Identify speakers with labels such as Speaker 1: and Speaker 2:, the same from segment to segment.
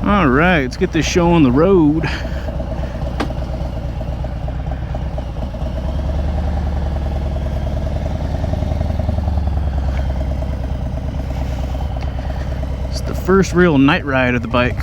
Speaker 1: All right, let's get this show on the road. It's the first real night ride of the bike.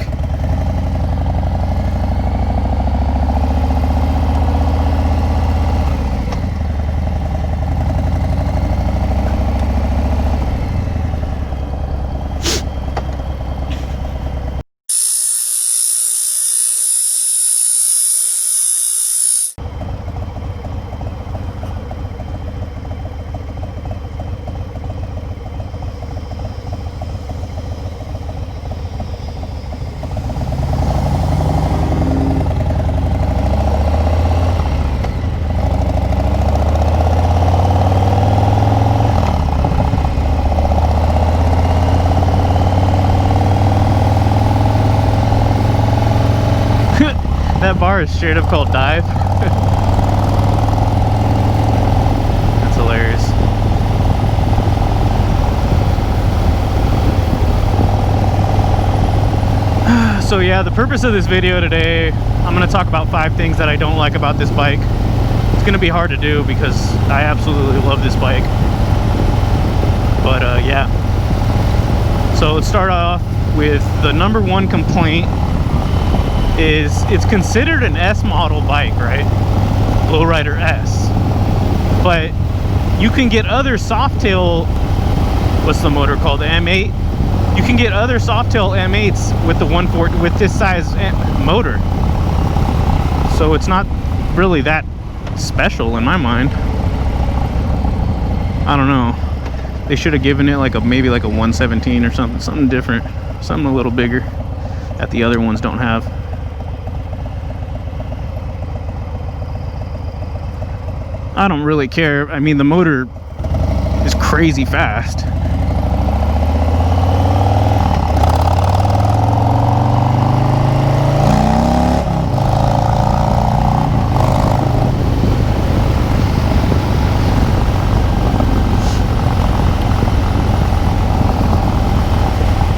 Speaker 1: That bar is straight up called dive. That's hilarious. So yeah, the purpose of this video today, I'm going to talk about 5 things that I don't like about this bike. It's going to be hard to do because I absolutely love this bike. But yeah. So let's start off with the number 1 complaint. Is it's considered an S model bike, right? Lowrider S. But you can get other softail, what's the motor called? The M8. You can get other softail M8s with the 140 with this size motor. So it's not really that special in my mind. I don't know. They should have given it like maybe like a 117 or something different, something a little bigger that the other ones don't have. I don't really care. I mean, the motor is crazy fast.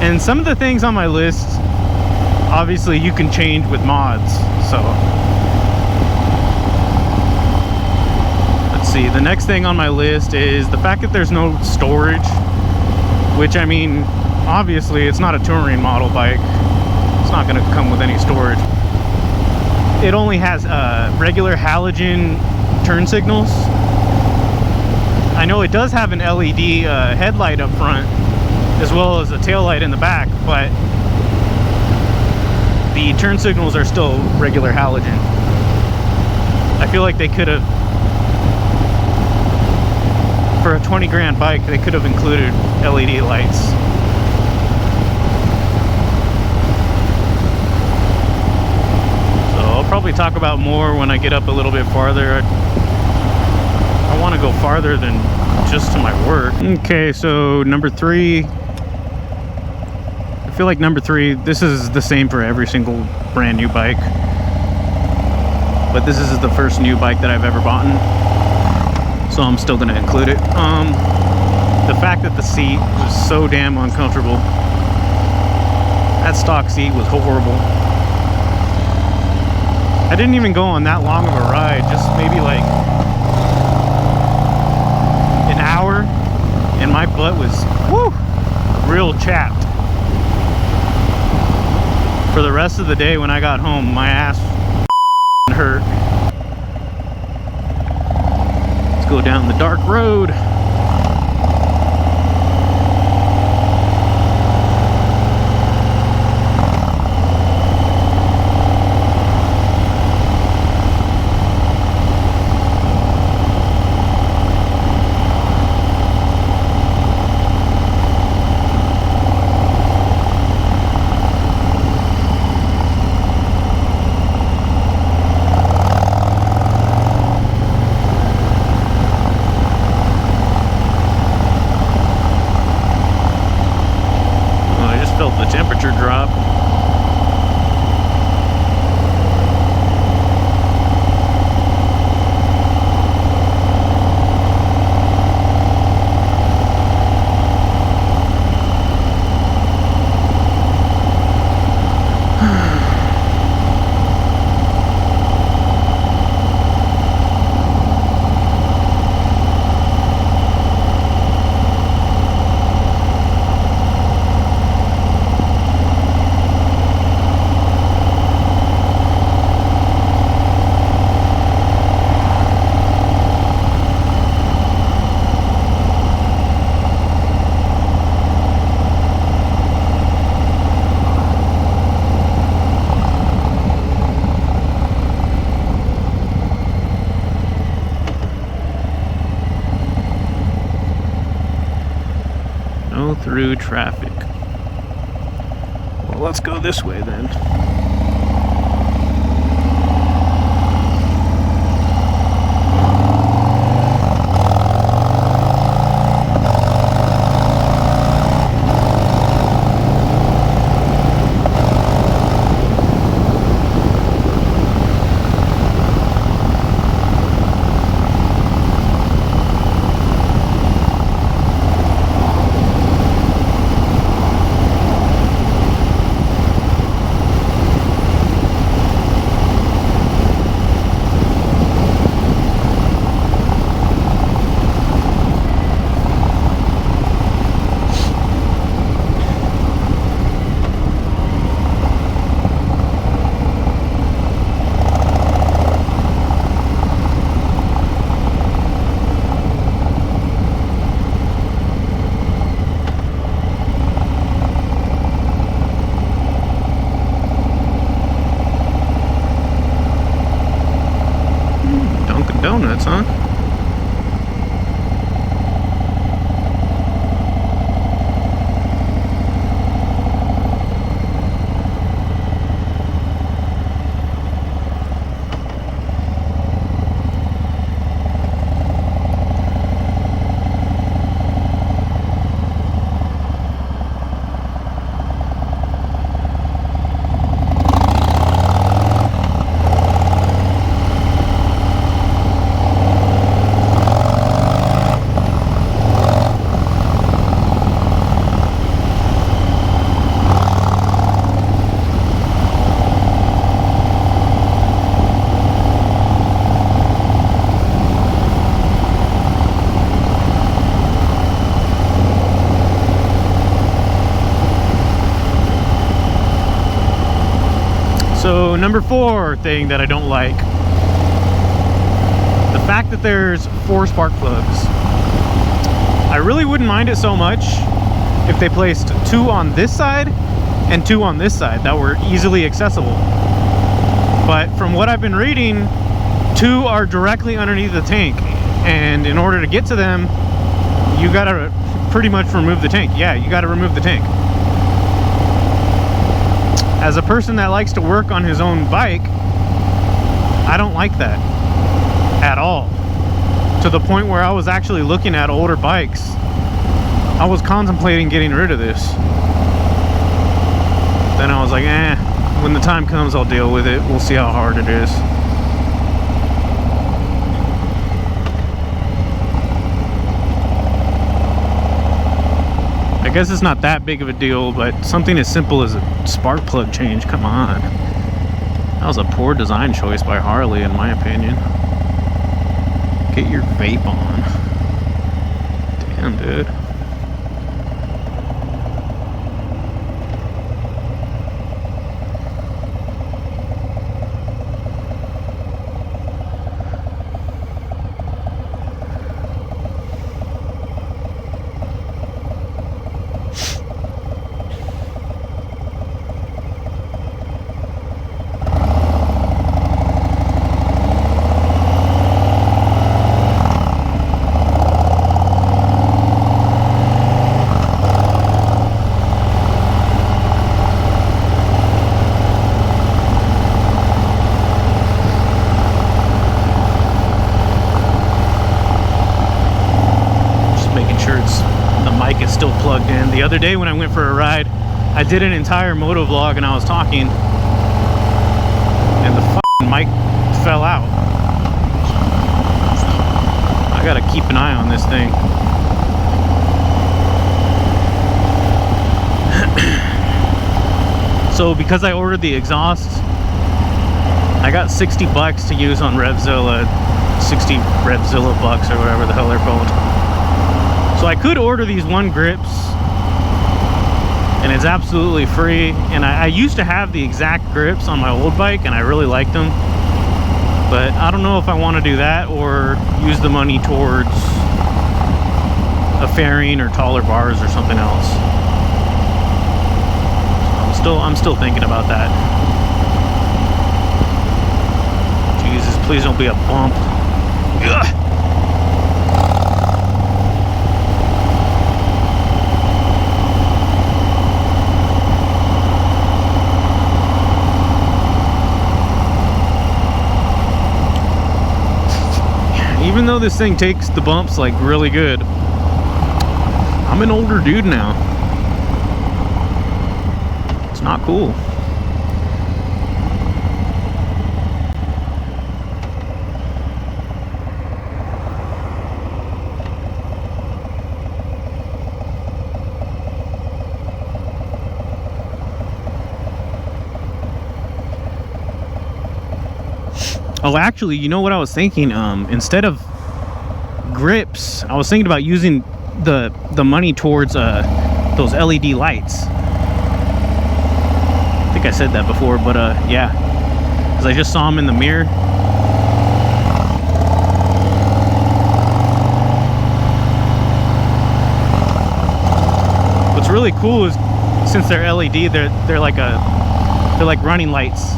Speaker 1: And some of the things on my list, obviously you can change with mods, so. The next thing on my list is the fact that there's no storage, which, I mean, obviously it's not a touring model bike. It's not going to come with any storage. It only has regular halogen turn signals. I know it does have an LED headlight up front as well as a tail light in the back, but the turn signals are still regular halogen. I feel like they could have, for a 20 grand bike, they could have included LED lights. So I'll probably talk about more when I get up a little bit farther. I want to go farther than just to my work. Okay, so number 3. I feel like number 3, this is the same for every single brand new bike. But this is the first new bike that I've ever bought. So I'm still going to include it. The fact that the seat was so damn uncomfortable. That stock seat was horrible. I didn't even go on that long of a ride, just maybe like an hour, and my butt was, woo, real chapped. For the rest of the day when I got home, my ass hurt. Go down the dark road. traffic. Well, let's go this way then. Donuts, huh? So number 4 thing that I don't like, the fact that there's 4 spark plugs. I really wouldn't mind it so much if they placed 2 on this side and 2 on this side that were easily accessible. But from what I've been reading, 2 are directly underneath the tank, and in order to get to them, you gotta pretty much remove the tank. Yeah, you gotta remove the tank. As a person that likes to work on his own bike, I don't like that at all. To the point where I was actually looking at older bikes. I was contemplating getting rid of this. Then I was like, when the time comes, I'll deal with it. We'll see how hard it is. I guess it's not that big of a deal, but something as simple as a spark plug change, come on. That was a poor design choice by Harley, in my opinion. Get your vape on. Damn, dude. Still plugged in. The other day when I went for a ride, I did an entire moto vlog and I was talking and the fucking mic fell out. I gotta keep an eye on this thing. So because I ordered the exhaust, I got 60 bucks to use on Revzilla, 60 Revzilla bucks or whatever the hell they're called. So I could order these 1 grips and it's absolutely free. And I used to have the exact grips on my old bike and I really liked them. But I don't know if I want to do that or use the money towards a fairing or taller bars or something else. I'm still thinking about that. Jesus, please don't be a bump. Ugh. Even though this thing takes the bumps like really good, I'm an older dude now. It's not cool. Oh, actually, you know what I was thinking? Instead of grips, I was thinking about using the money towards those LED lights. I think I said that before, but yeah, because I just saw them in the mirror. What's really cool is since they're LED, they're like running lights.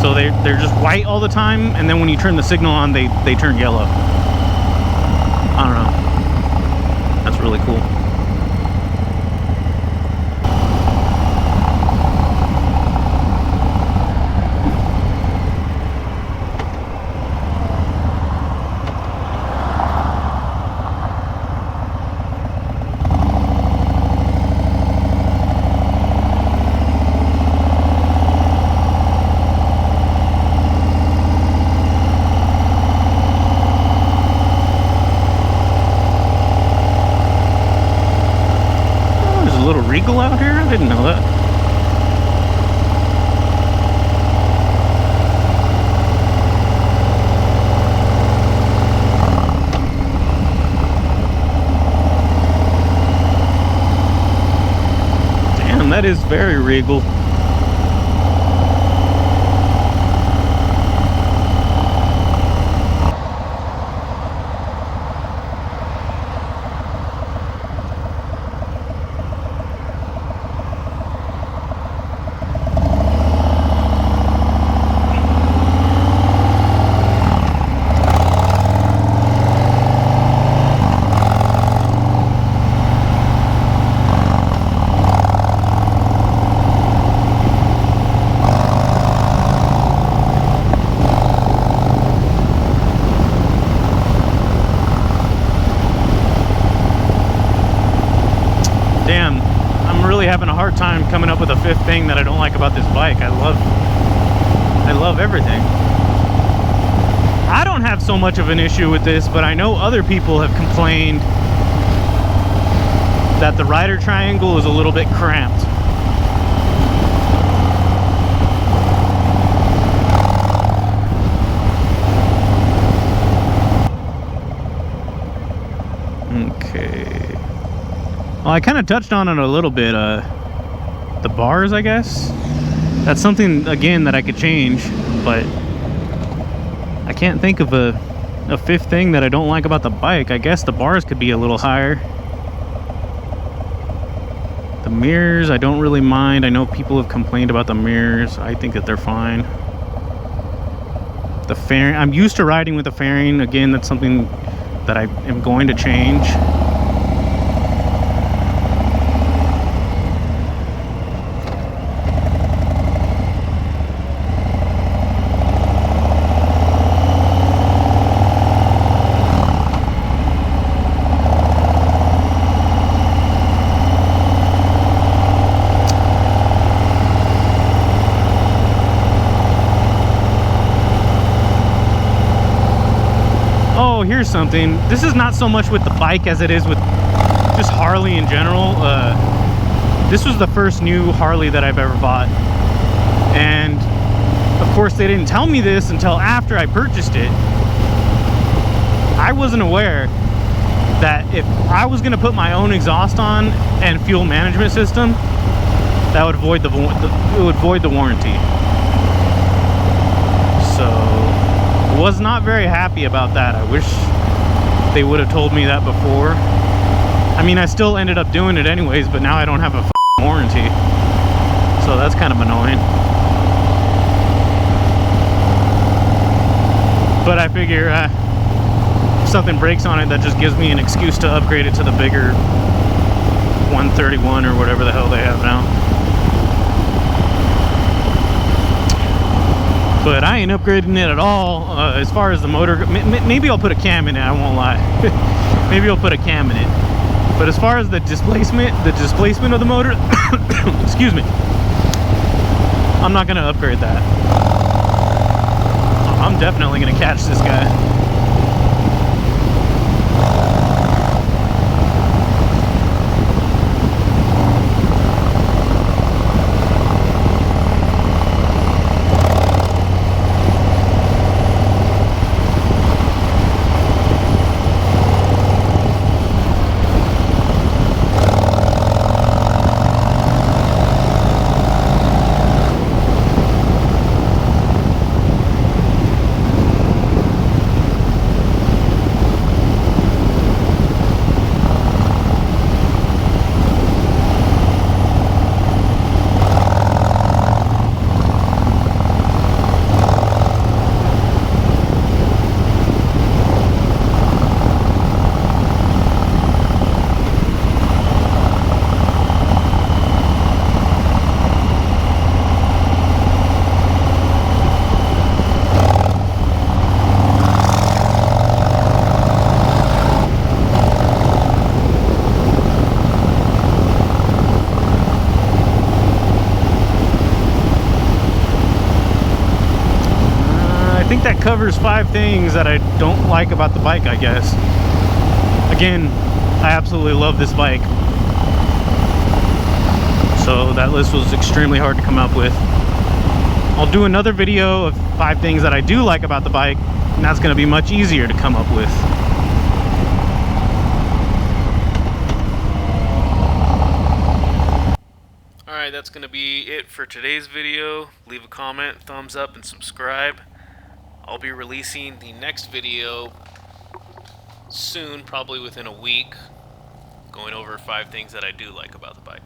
Speaker 1: So they're just white all the time, and then when you turn the signal on, they turn yellow. I don't know. That's really cool. Regal out here? I didn't know that. Damn, that is very regal. Having a hard time coming up with a fifth thing that I don't like about this bike. I love everything. I don't have so much of an issue with this, but I know other people have complained that the rider triangle is a little bit cramped. Okay. Well, I kind of touched on it a little bit, the bars, I guess. That's something, again, that I could change, but I can't think of a fifth thing that I don't like about the bike. I guess the bars could be a little higher. The mirrors, I don't really mind. I know people have complained about the mirrors. I think that they're fine. The fairing, I'm used to riding with the fairing. Again, that's something that I am going to change. Here's something. This is not so much with the bike as it is with just Harley in general. This was the first new Harley that I've ever bought, and of course they didn't tell me this until after I purchased it. I wasn't aware that if I was going to put my own exhaust on and fuel management system, that would void the warranty. So was not very happy about that. I wish they would have told me that before. I mean, I still ended up doing it anyways, but now I don't have a warranty, so that's kind of annoying. But I figure if something breaks on it, that just gives me an excuse to upgrade it to the bigger 131 or whatever the hell they have now. but I ain't upgrading it at all. As far as the motor, maybe I'll put a cam in it, I won't lie. Maybe I'll put a cam in it. But as far as the displacement of the motor, excuse me, I'm not gonna upgrade that. I'm definitely gonna catch this guy. I think that covers 5 things that I don't like about the bike, I guess. Again, I absolutely love this bike. So that list was extremely hard to come up with. I'll do another video of 5 things that I do like about the bike, and that's going to be much easier to come up with. Alright, that's going to be it for today's video. Leave a comment, thumbs up, and subscribe. I'll be releasing the next video soon, probably within a week, going over 5 things that I do like about the bike.